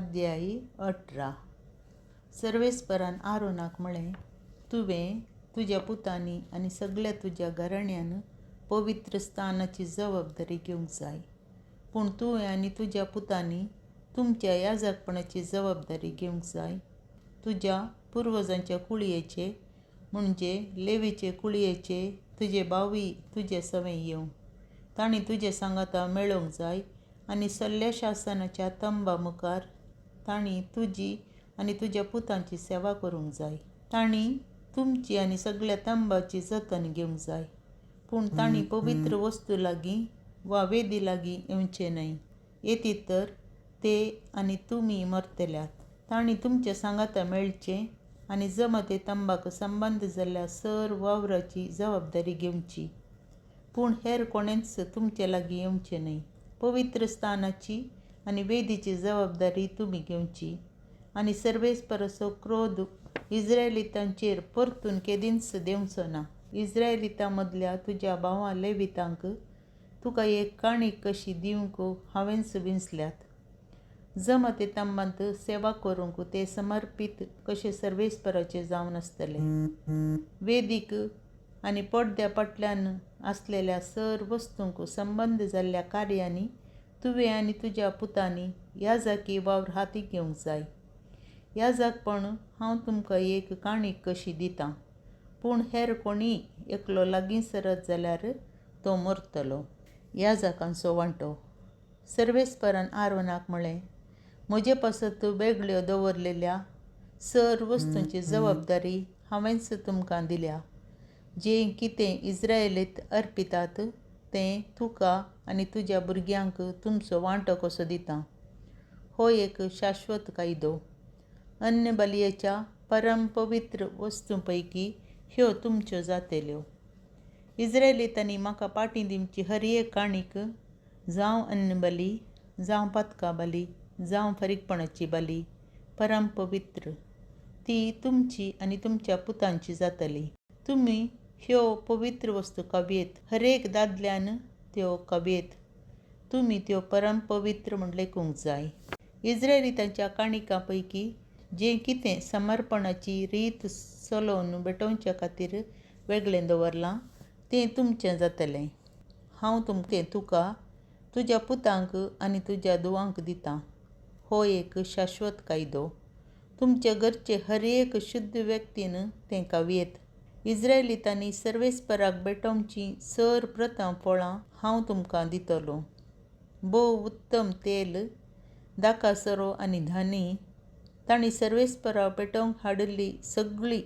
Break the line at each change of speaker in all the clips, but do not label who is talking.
अध्याय 18. सर्वेस्परान आरोनाक म्हळें, तुवें तुज्या पुतांनी आनी सगळ्या तुज्या घराण्यान पवित्र स्थानाची जबाबदारी घेवंक जाय. पूण तुवें आनी तुज्या पुतांनी तुमच्या याजकपणाची जबाबदारी घेवंक जाय. तुज्या पुर्वजांच्या कुळयेचे म्हणजे लेवीचे कुळयेचे तुजे बावय तुजे सवें येवं. तांणी तुजे सांगाता मेळोवंक जाय आनी सल्ल्या शासनाच्या तंबा मुखार तांणी तुजी आनी तुज्या पुतांची सेवा करूंक जाय. तांणी तुमची आनी सगळ्या तंबाची जतन घेवंक जाय. पूण तांणी पवित्र वस्तू लागीं वा वेदी लागीं येवचें न्हय. येतीत तर ते आनी तुमी मरतल्यात. तांणी तुमच्या सांगाता मेळचें आनी जमते तंबाक संबंद जाल्ल्या सर वावराची जबाबदारी घेवची. पूण हेर कोणेंच तुमचे लागीं येवचें न्हय. पवित्र स्थानाची आनी वेदीची जबाबदारी तुमी घेवची. आनी सर्वेस्पराचो क्रोध इस्रायेलीतांचेर परतून केदींच देंवचो ना. इस्रायेलीतां मदल्या तुज्या भावां लेवीतांक तुका एक काणीक कशी दिवंक हांवेंच विंचल्यात. जमते तंबांत सेवा करूंक ते समर्पीत कशे सर्वेस्पराचे जावन आसतले. वेदीक आनी पडद्या फाटल्यान आसलेल्या सर वस्तूंक संबंद जाल्ल्या कार्यांनी तुवें आनी तुज्या पुतांनी याजकी वावर हातीक घेवंक जाय. याजकपण हांव तुमकां एक काणीक कशी दितां. पूण हेर कोणीय एकलो लागीं सरत जाल्यार तो मरतलो. याजकांचो वांटो. सर्वेस्परान आरोनाक म्हळें, म्हजे पासत वेगळ्यो दवरलेल्या सर वस्तूंची जबाबदारी हांवेंच तुमकां दिल्या. जें कितें इस्रायेलीत अर्पितात तें तुका आनी तुज्या भुरग्यांक तुमचो वांटो कसो दितां. हो एक शाश्वत कायदो. अन्न बलयेच्या परम पवित्र वस्तूंपैकी ह्यो तुमच्यो जातल्यो. इस्रायेलीतांनी म्हाका पाटी दिवची हर एक काणीक, जावं अन्न बली, जावं पथका बली, जावं फरीकपणाची बली, परम पवित्र, ती तुमची आनी तुमच्या पुतांची जातली. तुमी ह्यो पवित्र वस्तू खावेत. हर एक दादल्यान त्यो खावेत. तुमी त्यो परम पवित्र म्हूण लेखूंक जाय. इस्रायेलीतांच्या काणिकां पैकी जें कितें समर्पणाची रीत चलोवन भेटोवचे खातीर वेगळें दवरलां तें तुमचें जातलें. हांव तें तुका, तुज्या पुतांक आनी तुज्या धुवांक दितां. हो एक शाश्वत कायदो. तुमच्या घरचे हर एक शुद्ध व्यक्तीन तें खावेत. इस्रायेलीतांनी सर्वेस्पराक भेटोवचीं सर प्रथम फळां हांव तुमकां दितलों. बोव उत्तम तेल, दाका सोरो आनी धान्य. तांणी सर्वेस्पराक भेटोवंक हाडिल्ली सगळी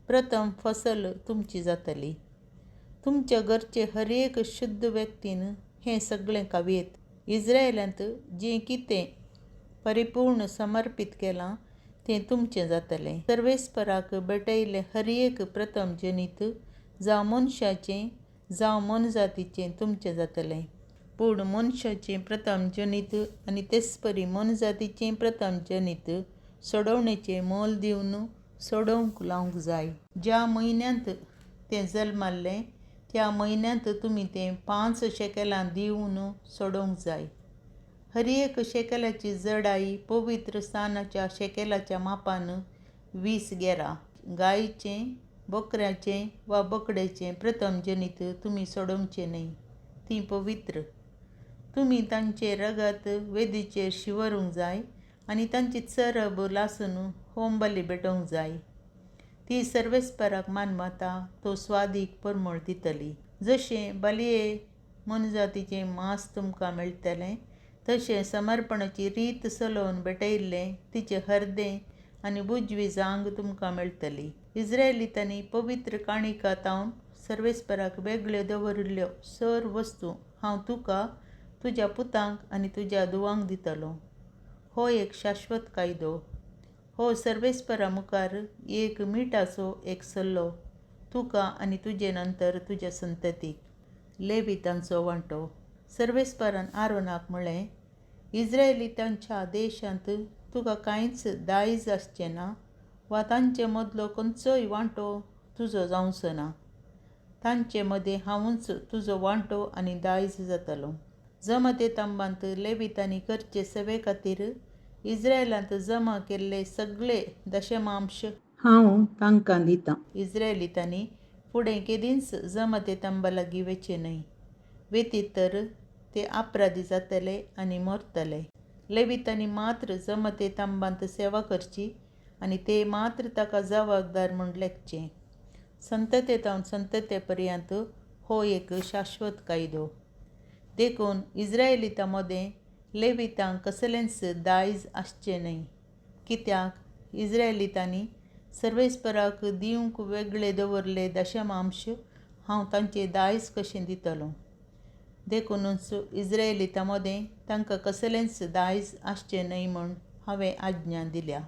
प्रथम फसल तुमची जातली. तुमच्या घरचे हर एक शुद्ध व्यक्तीन हें सगळें खावेत. इस्रायेलांत जें कितें परिपूर्ण समर्पीत केलां तें तुमचें जातलें. सर्वेस्पराक भेटयल्लें हर एक प्रथम जनीत जावं मनशाचें जावं मनजातीचें तुमचें जातलें. पूण मनशाचें प्रथम जनीत आनी तेचपरी मनजातीचें प्रथम जनीत सोडवणेचें मोल दिवन सोडोवंक लावंक जाय. ज्या म्हयन्यांत तें जल्मालें त्या म्हयन्यांत तुमी तें 5 शेकलां दिवन सोडोवंक जाय. हर एक शेकलाची जडाई पवित्र स्थानाच्या शेकलाच्या मापान 20 गेरा. गायेचें, बोकड्याचें वा बोकडेचें प्रथम जनीत तुमी सोडोवचें न्हय. तीं पवित्र. तुमी तांचें रगत वेदीचेर शिवरूंक जाय आनी तांची चरब लासून होमबली भेटोवंक जाय. ती सर्वेस्पराक मानवता तो स्वादीक परमळ दितली. जशें बलये मनजातीचें मांस तुमकां मेळटलें तशें समर्पणाची रीत चलोवन भेटयल्लें तिचें हर्दें आनी बुजवी जांग तुमकां मेळटली. इस्रायेलीतांनी पवित्र काणिकां तावन सर्वेस्पराक वेगळ्यो दवरिल्ल्यो सर वस्तू हांव तुका, तुज्या पुतांक आनी तुज्या धुवांक दितलों. हो एक शाश्वत कायदो. हो सर्वेस्परा मुखार एक मिठाचो एक सल्लो तुका आनी तुजे नंतर तुज्या संततीक. लेवीतांचो वांटो. सर्वेस्परान आरोनाक म्हळें, इस्रायेलीतांच्या देशांत तुका कांयच दायज आसचें ना वा तांचे मदलो खंयचोय वांटो तुजो जावचो ना. तांचे मदें हांवूच तुजो वांटो आनी दायज जातलों. जमते तंबांत लेवीतांनी करचे सेवे खातीर इस्रायेलांत जमा केल्ले सगळे दशमांश
हांव तांकां दितां.
इस्रायेलितांनी फुडें केदींच जमते तंबा लागीं वचे न्हय. वेतीत तर ते अपराधी जातले आनी मरतले. लेवितांनी मात्र जमते तंबांत सेवा करची आनी ते मात्र ताका जबाबदार म्हूण लेखचे. संततेतावन संतते पर्यंत हो एक शाश्वत कायदो. देखून इस्रायेलितां मदें लेवितांक कसलेंच दायज आसचें न्हय. कित्याक इस्रायेलितांनी सर्वेस्पराक दिवंक वेगळे दवरले दशमांश हांव तांचे दायज कशें दितलों. देखूनच इस्रायेलितां मदें तांकां कसलेंच दायज आसचें न्हय म्हूण हांवें आज्ञा दिल्या.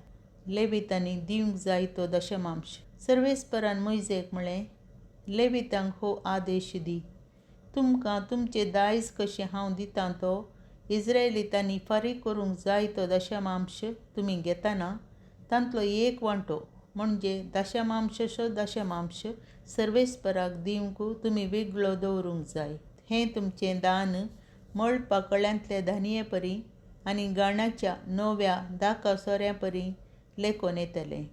लेवितांनी दिवंक जाय तो दशमांश. सर्वेस्परान मोइजेक म्हळें, लेवितांक हो आदेश दी. तुमकां तुमचे दायज कशें हांव दितां तो इस्रायेलितांनी फारीक करूंक जाय तो दशमांश तुमी घेतना तांतलो 1 वांटो म्हणजे दशमांशचो दशमांश सर्वेस्पराक दिवंक तुमी वेगळो दवरूंक जाय. हें तुमचें दान मळपा कळ्यांतल्या धान्ये परी आनी गाण्याच्या नव्या दाका सोऱ्यां परी लेखून येतलें.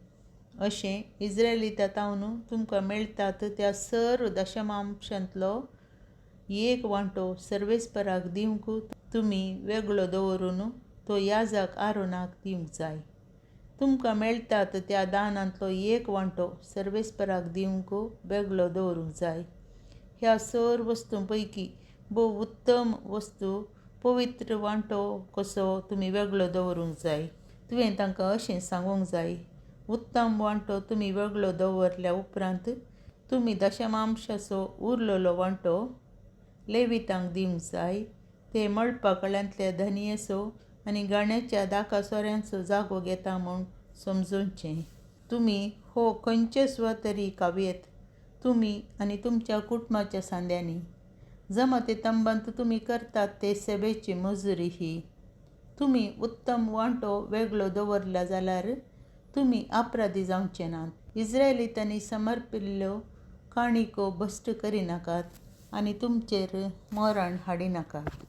अशें इस्रायेलितांतावन तुमकां मेळटात त्या सर्व दशमांशांतलो 1 वांटो सर्वेस्पराक दिवंक तुमी वेगळो दवरून तो याजक आरोनाक दिवंक जाय. तुमकां मेळटात त्या दानांतलो 1 वांटो सर्वेस्पराक दिवंक वेगळो दवरूंक जाय. ह्या सर्व वस्तूं पैकी भोव उत्तम वस्तू पवित्र वांटो कसो तुमी वेगळो दवरूंक जाय. तुवें तांकां अशें सांगूंक जाय, उत्तम वांटो तुमी वेगळो दवरल्या उपरांत तुमी दशमांशाचो उरलेलो वांटो लेवितांक दिवंक जाय. ते मळपा कळ्यांतल्या धान्येचो आनी गाण्याच्या दाका सोऱ्यांचो जागो घेता म्हूण समजूचें. तुमी हो खंयचे सुवातेरी खावेत, तुमी आनी तुमच्या कुटुंबाच्या सांद्यांनी. जमते तंबांत तुमी करतात ते सेवेची मजुरी ही. तुमी उत्तम वांटो वेगळो दवरला जाल्यार तुमी अपराधी जावचे नात. इस्रायेलितांनी समर्पिल्ल्यो काणिको भश्ट करिनाकात आनी तुमचेर मरण हाडिनाकात.